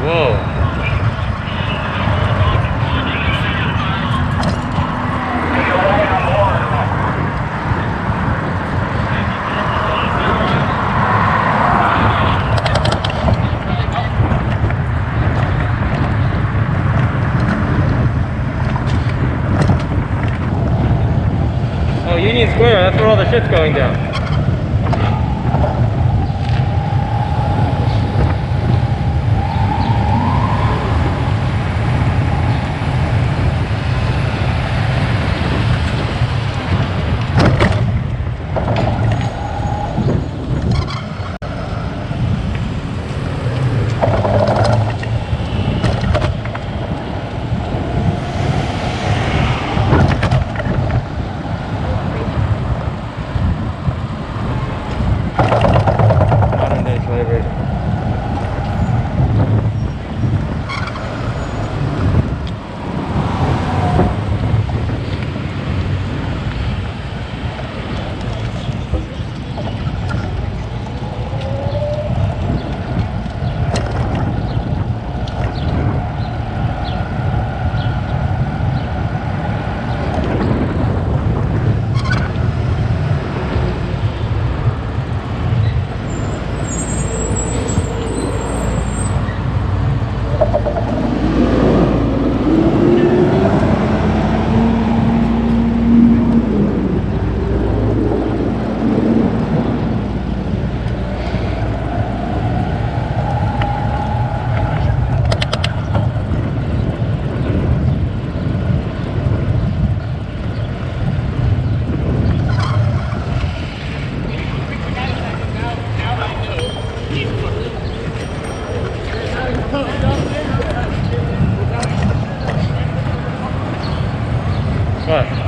Whoa. Oh, Union Square, that's where all the shit's going down. What?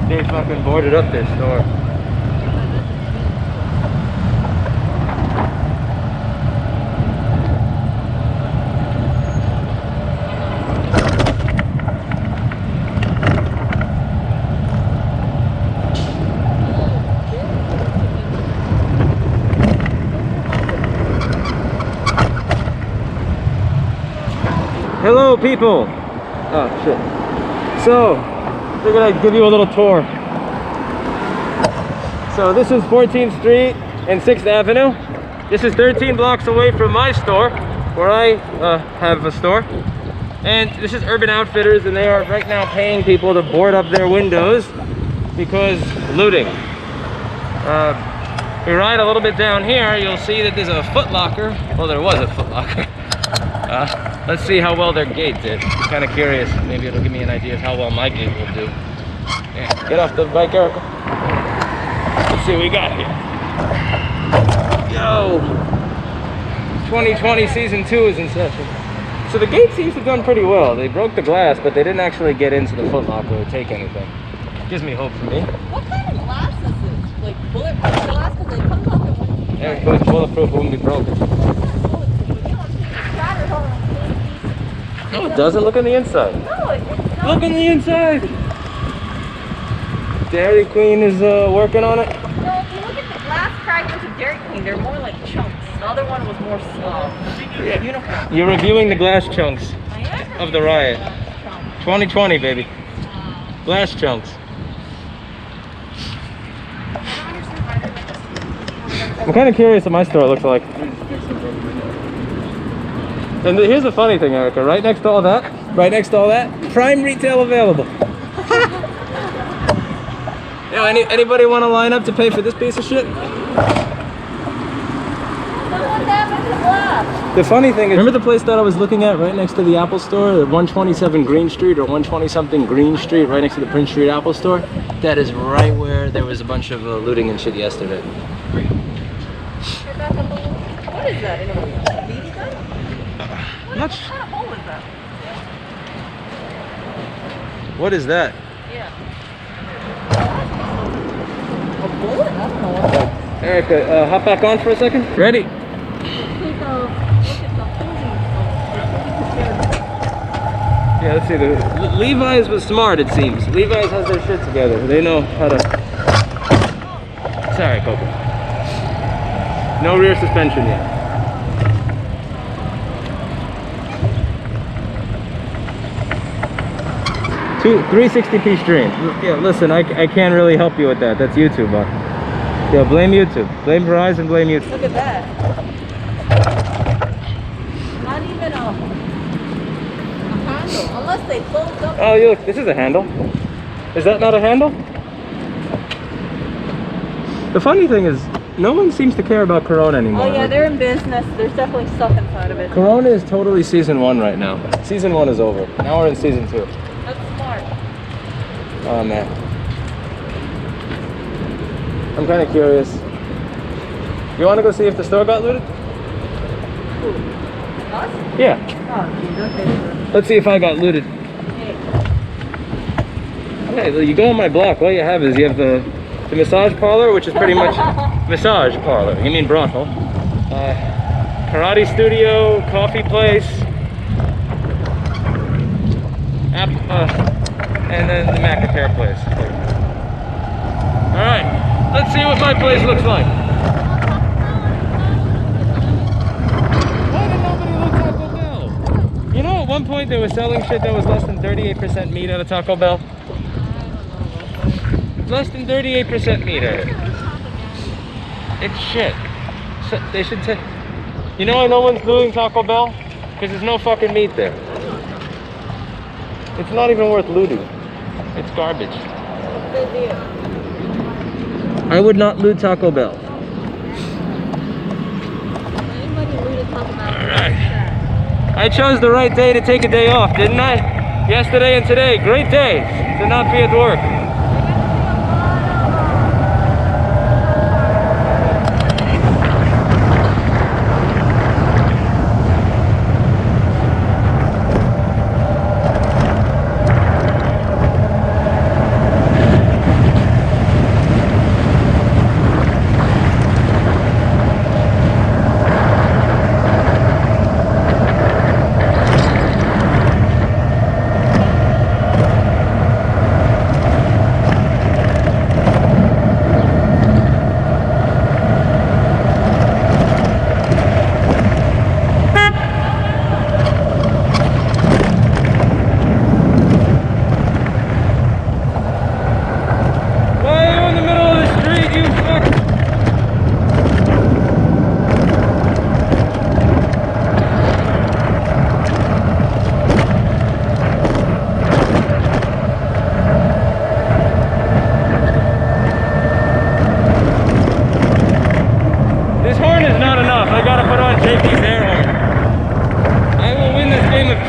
They fucking boarded up this store. Hello people! Oh shit. So, figured I'd give you a little tour. So this is 14th Street and 6th Avenue. This is 13 blocks away from my store, where I have a store. And this is Urban Outfitters, and they are right now paying people to board up their windows because looting. We ride a little bit down here, you'll see that there's a Foot Locker. Well, there was a Foot Locker. Let's see how well their gate did. I'm kind of curious. Maybe it'll give me an idea of how well my gate will do. Yeah, get off the bike, Erica. Let's see what we got here. Yo! 2020 Season 2 is in session. So the gate seems to have done pretty well. They broke the glass, but they didn't actually get into the Foot Locker or take anything. Gives me hope for me. What kind of glass is this? Like bulletproof glass? Because it comes off at one. Yeah, if it was bulletproof, it wouldn't be broken. No, it doesn't. Look on the inside. No, it doesn't. Look on the inside. Dairy Queen is working on it. No, if you look at the glass fragments of Dairy Queen, they're more like chunks. The other one was more uniform. You're reviewing the glass chunks I am. of the riot. 2020, baby. Glass chunks. I'm kind of curious what my store looks like. And here's the funny thing, Erica. Right next to all that, Right next to all that, prime retail available. Yo, anybody want to line up to pay for this piece of shit? The funny thing is, remember the place that I was looking at right next to the Apple store, the 127 Green Street or 120 something Green Street, right next to the Prince Street Apple store? That is right where there was a bunch of looting and shit yesterday. What is that? A BB gun? What kind of hole is that? What is that? Yeah. A bullet? I don't know what that is. Erica, hop back on for a second. Ready? Yeah, let's see. Levi's was smart, it seems. Levi's has their shit together. They know how to... Sorry, Coco. No rear suspension yet. 360p stream. Yeah, listen, I can't really help you with that. That's YouTube, huh? Yeah, blame YouTube. Blame Verizon, blame YouTube. Look at that. Not even a handle, unless they closed up. Oh, look, this is a handle. Is that not a handle? The funny thing is, no one seems to care about Corona anymore. Oh yeah, they're in business. There's definitely stuff inside of it. Corona is totally season 1 right now. Season 1 is over. Now we're in season 2. That's smart. Oh man. I'm kind of curious. You want to go see if the store got looted? Who? Us? Yeah. Oh, geez, okay. Let's see if I got looted. Hey. Okay, you go on my block. All you have is you have the massage parlor, which is pretty much massage parlor. You mean brothel? Karate studio, coffee place, and then the Mac hair place. All right, let's see what my place looks like. Why did nobody look Taco Bell? You know, at one point they were selling shit that was less than 38% meat at a Taco Bell. Less than 38% meat at it. It's shit. So they should say, you know why no one's doing Taco Bell? Because there's no fucking meat there. It's not even worth looting. It's garbage. Good deal. I would not loot Taco Bell. Anybody looted Taco Bell? Alright. I chose the right day to take a day off, didn't I? Yesterday and today, great days to not be at work.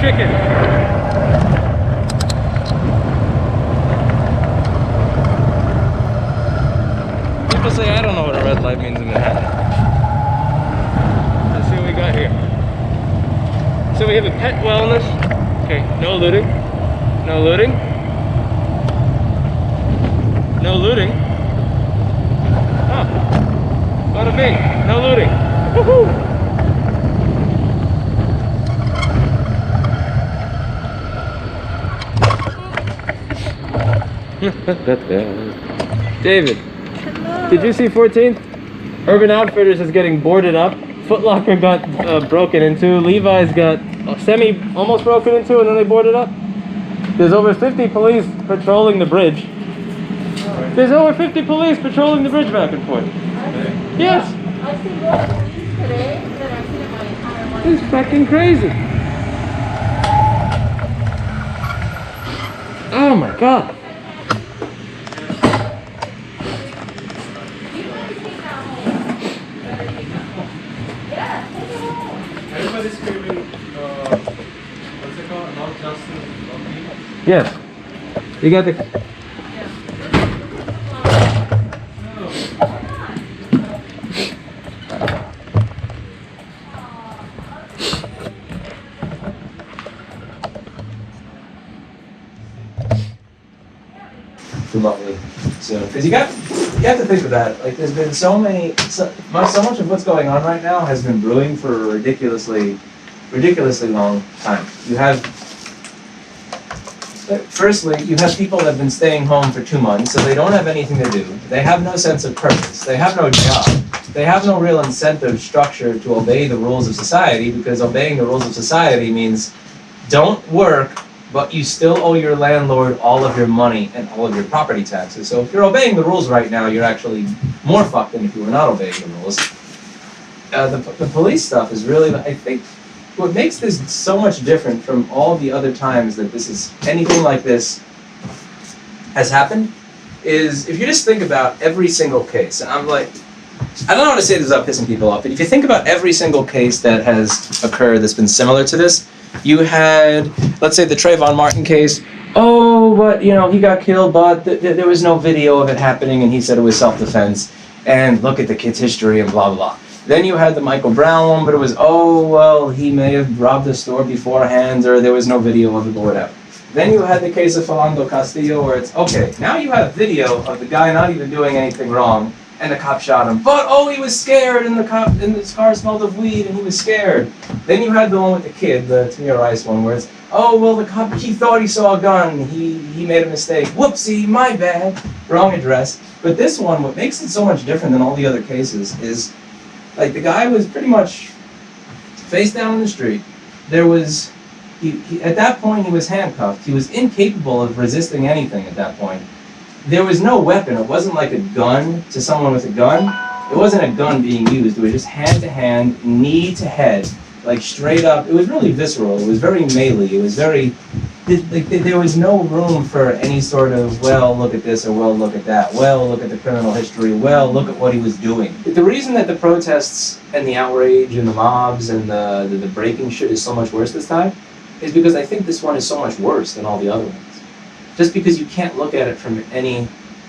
Chicken. People say I don't know what a red light means in Manhattan. Let's see what we got here. So we have a pet wellness. Okay, no looting. No looting. No looting. Oh. Bada bing. No looting. Woohoo! David, hello. Did you see 14th? Urban Outfitters is getting boarded up. Foot Locker got broken into. Levi's got almost broken into, and then they boarded up. There's over 50 police patrolling the bridge. There's over 50 police patrolling the bridge back and forth. Yes. I see more police today than I've seen in my entire life. It's fucking crazy. up. Everybody's screaming, what's it called? Not justice, not peace. Yes. You got the... remotely soon, because you have to think of that. Like, there's been so much of what's going on right now has been brewing for a ridiculously long time. You have, firstly, you have people that have been staying home for 2 months, so they don't have anything to do. They have no sense of purpose. They have no job. They have no real incentive structure to obey the rules of society, because obeying the rules of society means don't work, but you still owe your landlord all of your money and all of your property taxes. So if you're obeying the rules right now, you're actually more fucked than if you were not obeying the rules. The police stuff is really, I think, what makes this so much different from all the other times that anything like this has happened, is if you just think about every single case, and I'm like, I don't want to say this without pissing people off, but if you think about every single case that has occurred that's been similar to this, you had, let's say, the Trayvon Martin case. Oh, but, you know, he got killed, but there was no video of it happening, and he said it was self-defense, and look at the kid's history, and blah, blah, blah. Then you had the Michael Brown one, but it was, oh, well, he may have robbed the store beforehand, or there was no video of it, or whatever. Then you had the case of Philando Castillo, where it's, okay, now you have video of the guy not even doing anything wrong, and the cop shot him. But, oh, he was scared, and the car smelled of weed, and he was scared. Then you had the one with the kid, the Tamir Rice one, where it's, oh, well, the cop, he thought he saw a gun. He made a mistake. Whoopsie, my bad. Wrong address. But this one, what makes it so much different than all the other cases is, like, the guy was pretty much face down in the street. There was, at that point, he was handcuffed. He was incapable of resisting anything at that point. There was no weapon. It wasn't like a gun to someone with a gun. It wasn't a gun being used. It was just hand to hand, knee to head, like straight up. It was really visceral. It was very melee. It was very, like, there was no room for any sort of, well, look at this, or well, look at that. Well, look at the criminal history. Well, look at what he was doing. The reason that the protests and the outrage and the mobs and the breaking shit is so much worse this time is because I think this one is so much worse than all the other ones. Just because you can't look at it from any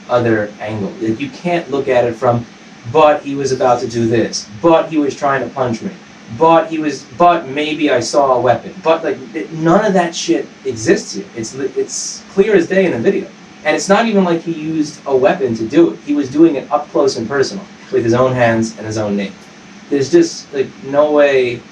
other angle. You can't look at it from, but he was about to do this, but he was trying to punch me, but maybe I saw a weapon, but like, none of that shit exists here. It's clear as day in the video. And it's not even like he used a weapon to do it. He was doing it up close and personal, with his own hands and his own knee. There's just, like, no way.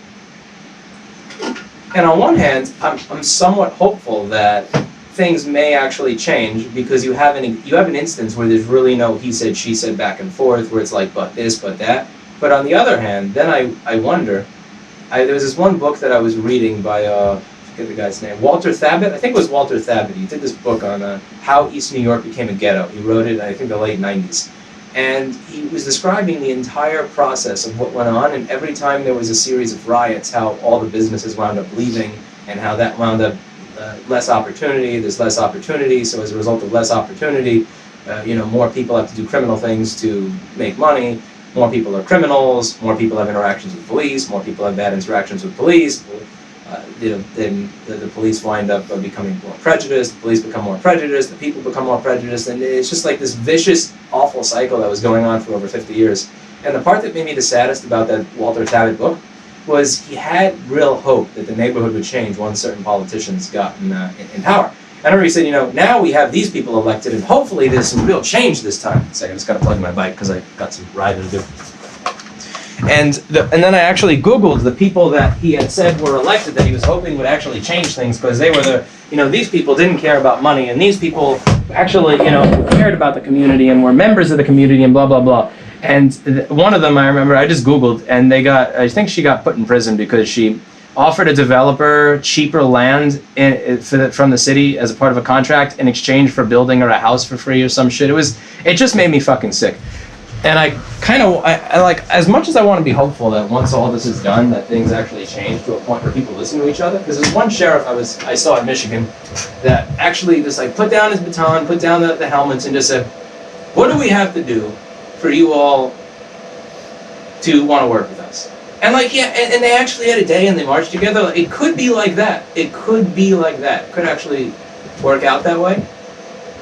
And on one hand, I'm somewhat hopeful that things may actually change, because you have an instance where there's really no he said, she said back and forth, where it's like, but this, but that. But on the other hand, then I wonder, there was this one book that I was reading by, I forget the guy's name, Walter Thabit. I think it was Walter Thabit. He did this book on how East New York became a ghetto. He wrote it, I think, the late 90s. And he was describing the entire process of what went on, and every time there was a series of riots, how all the businesses wound up leaving, and how that wound up less opportunity. There's less opportunity, so as a result of less opportunity, more people have to do criminal things to make money. More people are criminals. More people have interactions with police. More people have bad interactions with police. Then the police wind up becoming more prejudiced. The police become more prejudiced. The people become more prejudiced, and it's just like this vicious, awful cycle that was going on for over 50 years. And the part that made me the saddest about that Walter Thabit book was he had real hope that the neighborhood would change once certain politicians got in power. I remember he said, now we have these people elected, and hopefully there's some real change this time. So I just got to plug my bike because I got some riding to do. And then I actually Googled the people that he had said were elected that he was hoping would actually change things, because they were these people didn't care about money, and these people actually, cared about the community and were members of the community and blah, blah, blah. And one of them, I remember, I just Googled, and I think she got put in prison because she offered a developer cheaper land from the city as a part of a contract in exchange for building her a house for free or some shit. It just made me fucking sick. And I like, as much as I want to be hopeful that once all this is done, that things actually change to a point where people listen to each other. Because there's one sheriff I saw in Michigan that actually just like put down his baton, put down the helmets, and just said, "What do we have to do for you all to want to work with us?" And like, yeah, and they actually had a day and they marched together. Like, it could be like that. It could be like that. It could actually work out that way,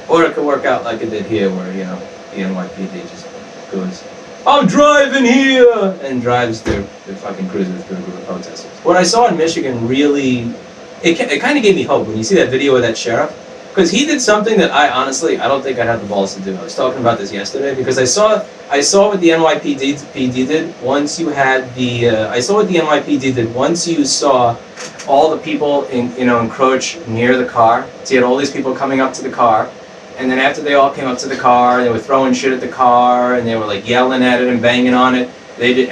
or it could work out like it did here, where the NYPD just goes, "I'm driving here," and drives their fucking cruiser through a group of protesters. What I saw in Michigan really, it kind of gave me hope when you see that video of that sheriff, because he did something that I don't think I'd have the balls to do. I was talking about this yesterday because I saw what the NYPD did once you had the, I saw what the NYPD did once you saw all the people encroach near the car. So you had all these people coming up to the car. And then after they all came up to the car, they were throwing shit at the car, and they were like yelling at it and banging on it. They did,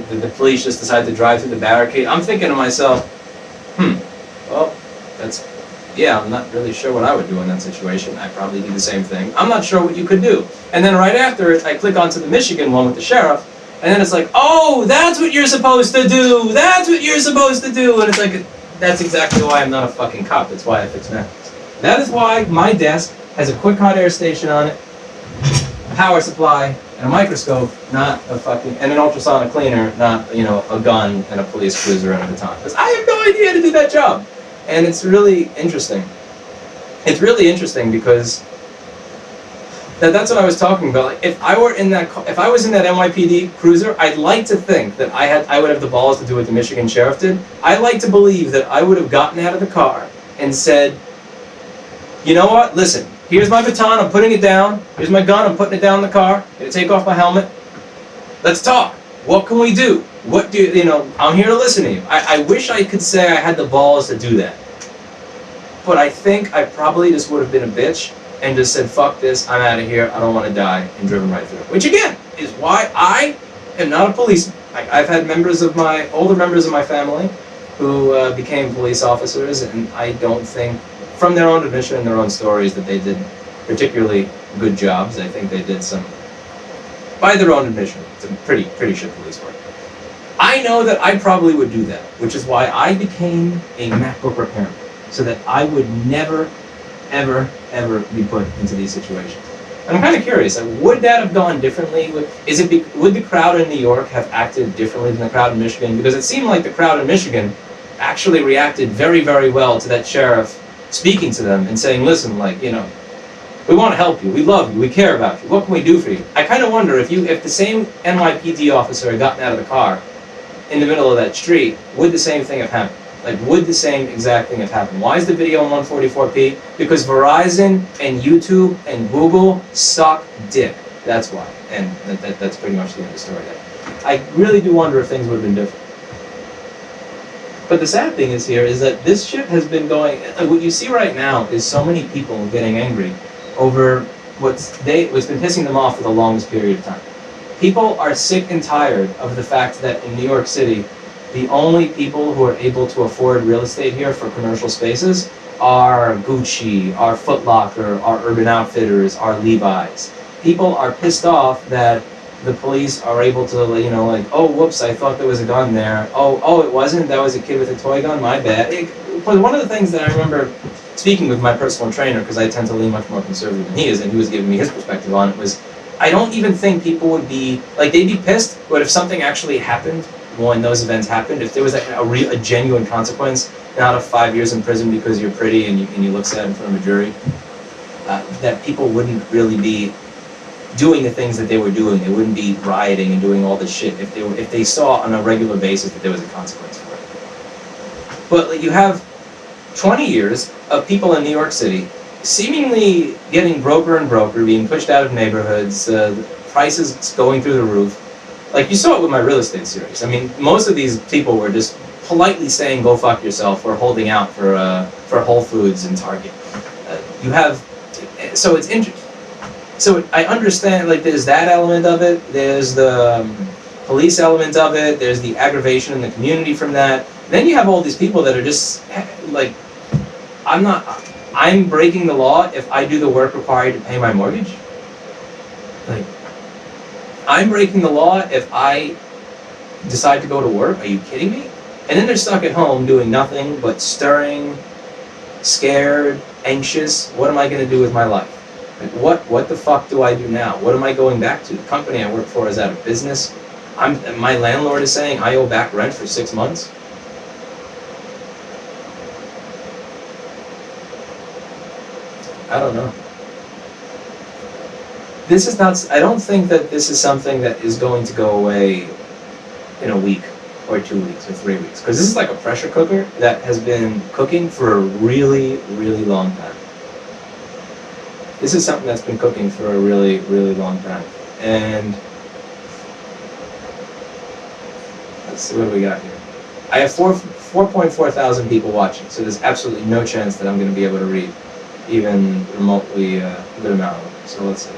the police just decided to drive through the barricade. I'm thinking to myself, well, I'm not really sure what I would do in that situation. I'd probably do the same thing. I'm not sure what you could do. And then right after it, I click onto the Michigan one with the sheriff, and then it's like, oh, that's what you're supposed to do. That's what you're supposed to do. And it's like, that's exactly why I'm not a fucking cop. That's why I fix Macs. That is why my desk has a quick hot air station on it, a power supply, and a microscope, not a fucking, and an ultrasonic cleaner, not, a gun and a police cruiser and a baton. Because I have no idea how to do that job. And it's really interesting. It's really interesting because that's what I was talking about. Like, if I was in that NYPD cruiser, I'd like to think that I would have the balls to do what the Michigan sheriff did. I'd like to believe that I would have gotten out of the car and said, "You know what? Listen, here's my baton, I'm putting it down. Here's my gun, I'm putting it down in the car. I'm gonna take off my helmet. Let's talk. What can we do? I'm here to listen to you." I wish I could say I had the balls to do that. But I think I probably just would have been a bitch and just said, "Fuck this, I'm out of here, I don't want to die," and driven right through. Which again, is why I am not a policeman. I've had older members of my family who became police officers, and I don't think, from their own admission and their own stories, that they did particularly good jobs. I think they did some, by their own admission, some pretty shit police work. I know that I probably would do that, which is why I became a MacBook repairman, so that I would never, ever, ever be put into these situations. And I'm kind of curious, would that have gone differently? Would the crowd in New York have acted differently than the crowd in Michigan? Because it seemed like the crowd in Michigan actually reacted very, very well to that sheriff speaking to them and saying, "Listen, we want to help you, we love you, we care about you, what can we do for you?" I kind of wonder if the same NYPD officer had gotten out of the car in the middle of that street, would the same thing have happened? Would the same exact thing have happened? Why is the video in 144p? Because Verizon and YouTube and Google suck dick. That's why. And that's pretty much the end of the story there. I really do wonder if things would have been different. But the sad thing is that this shit has been going, what you see right now is so many people getting angry over what's been pissing them off for the longest period of time. People are sick and tired of the fact that in New York City, the only people who are able to afford real estate here for commercial spaces are Gucci, are Foot Locker, are Urban Outfitters, are Levi's. People are pissed off that the police are able to, "Oh, whoops, I thought there was a gun there. Oh, it wasn't? That was a kid with a toy gun? My bad." But one of the things that I remember speaking with my personal trainer, because I tend to lean much more conservative than he is, and he was giving me his perspective on it, was I don't even think people would be, they'd be pissed, but if something actually happened when those events happened, if there was a genuine consequence, not of 5 years in prison because you're pretty and you look sad in front of a jury, that people wouldn't really be doing the things that they were doing. They wouldn't be rioting and doing all this shit if they saw on a regular basis that there was a consequence for it. But you have 20 years of people in New York City seemingly getting broker and broker, being pushed out of neighborhoods, prices going through the roof. You saw it with my real estate series. I mean, most of these people were just politely saying, "Go fuck yourself," or holding out for Whole Foods and Target. So it's interesting. So I understand, there's that element of it, there's the police element of it, there's the aggravation in the community from that. Then you have all these people that are just, I'm breaking the law if I do the work required to pay my mortgage? I'm breaking the law if I decide to go to work. Are you kidding me? And then they're stuck at home doing nothing but stirring, scared, anxious. What am I going to do with my life? Like, what the fuck do I do now? What am I going back to? The company I work for is out of business. My landlord is saying I owe back rent for 6 months. I don't know. This is not, I don't think that this is something that is going to go away in a week or 2 weeks or 3 weeks. Because this is like a pressure cooker that has been cooking for a really, really long time. This is something that's been cooking for a really, really long time. And let's see what we got here. I have 4.4 thousand people watching, so there's absolutely no chance that I'm going to be able to read even remotely a good amount of them. So let's see.